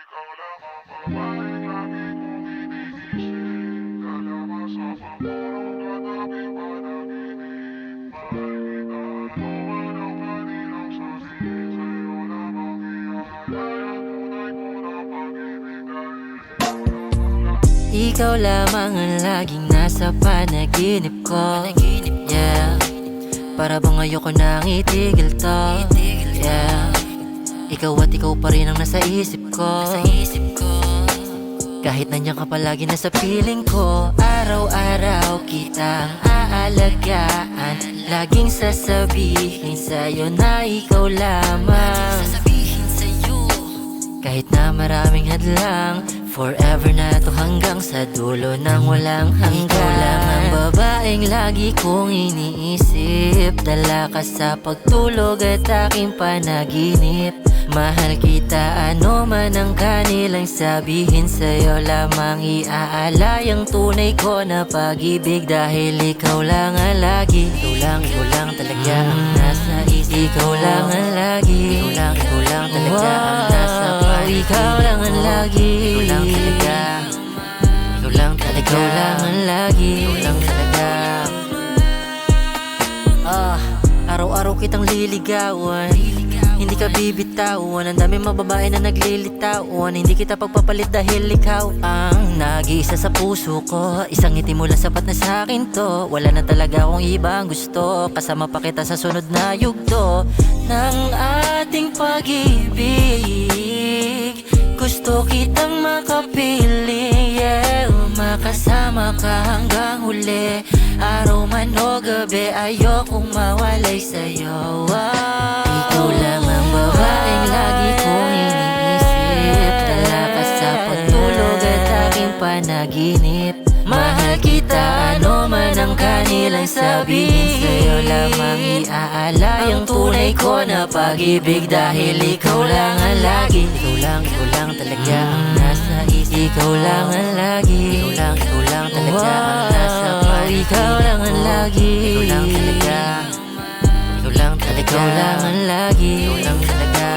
Ikaw lang ang babaeng lagi kong iniisip. Dalawa sa pagpurong katabi panaginip. Mahal kita, ano man ang kanilang sabihin. Sa'yo lamang iaalay ang tunay ko na pag-ibig. Dahil ikaw lamang Ikaw lamang ang laging nasa panaginip ko. Yeah, para bang ayoko nang itigil to. Yeah, ikaw at ikaw pa rin ang nasa isip ko. Kahit nandiyan ka palagi nasa piling ko, araw-araw kitang aalagaan. Laging sasabihin sa'yo na ikaw lamang. Kahit na maraming hadlang, forever na to hanggang sa dulo ng walang hanggan. Ikaw lang ang babaeng lagi kong iniisip. Dala ka sa pagtulog at aking panaginip. Mahal kita, ano man ang kanilang sabihin. Sa'yo lamang iaalay ang tunay ko na pag-ibig. Dahil ikaw lang ang lagi, ikaw lang talaga ang nasa isip. Ikaw lang ang lagi, ikaw lang talaga ang nasa paligid. Ikaw lang ang lagi, ikaw lang talaga. Ikaw lang talaga, ikaw lang ang lagi, ikaw lang talaga. Araw-araw kitang liligawan, hindi ka bibitawan. Ang dami mababae na naglilitawan. Hindi kita pagpapalit dahil ikaw ang nag-iisa sa puso ko. Isang ngiti mo lang sapat na sa akin to. Wala na talaga akong ibang gusto. Kasama pa kita sa sunod na yugto ng ating pag-ibig. Gusto kitang makapiling, yeah. Makasama ka hanggang huli. Araw man o gabi, ayokong mawalay sa'yo. Ikaw lang ang babaeng lagi kong iniisip. Dala ka sa pagtulog at aking panaginip. Mahal kita, ano man ang kanilang sabihin. Sa'yo lamang iaalay ang tunay ko na pag-ibig. Dahil ikaw lang ang lagi, ikaw lang talaga ang nasa isip. Ikaw lang ang lagi, ikaw lang talaga ang nasa paligid. Ikaw lang ang lagi, ikaw lang talaga. Ikaw lang talaga, ikaw lang ang lagi, ikaw lang talaga.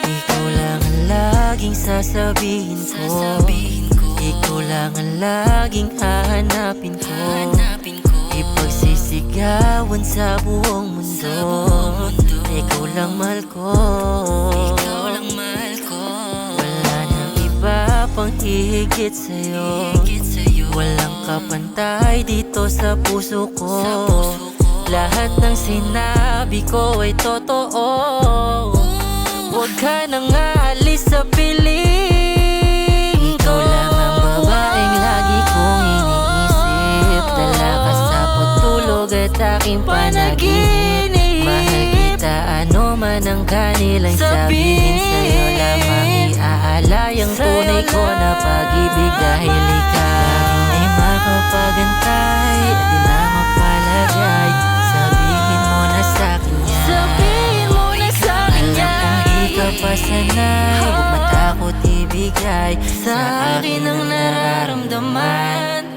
Ikaw lang ang laging sasabihin ko. Ikaw lang ang laging hahanapin ko. Ipagsisigawan sa buong mundo. Ikaw lang mahal ko. Wala nang iba pang hihigit sa'yo. Walang kapantay dito sa puso ko. Lahat ng sinabi ko ay totoo. Huwag ka nang aalis sa piling ko. Ikaw lang ang babaeng lagi kong iniisip. Dala ka sa pagtulog at aking panaginip. Mahal kita, ano man ang kanilang sabihin. Sa'yo lamang iaalay ang tunay ko na pag-ibig. Dahil ikaw ay makapagantay at di na mapalagay. Sabihin mo na sa'kin yan. Sabihin mo na sa'kin yan. Alam kong di ka pa sanay, huwag matakot ibigay sa akin ang nararamdaman.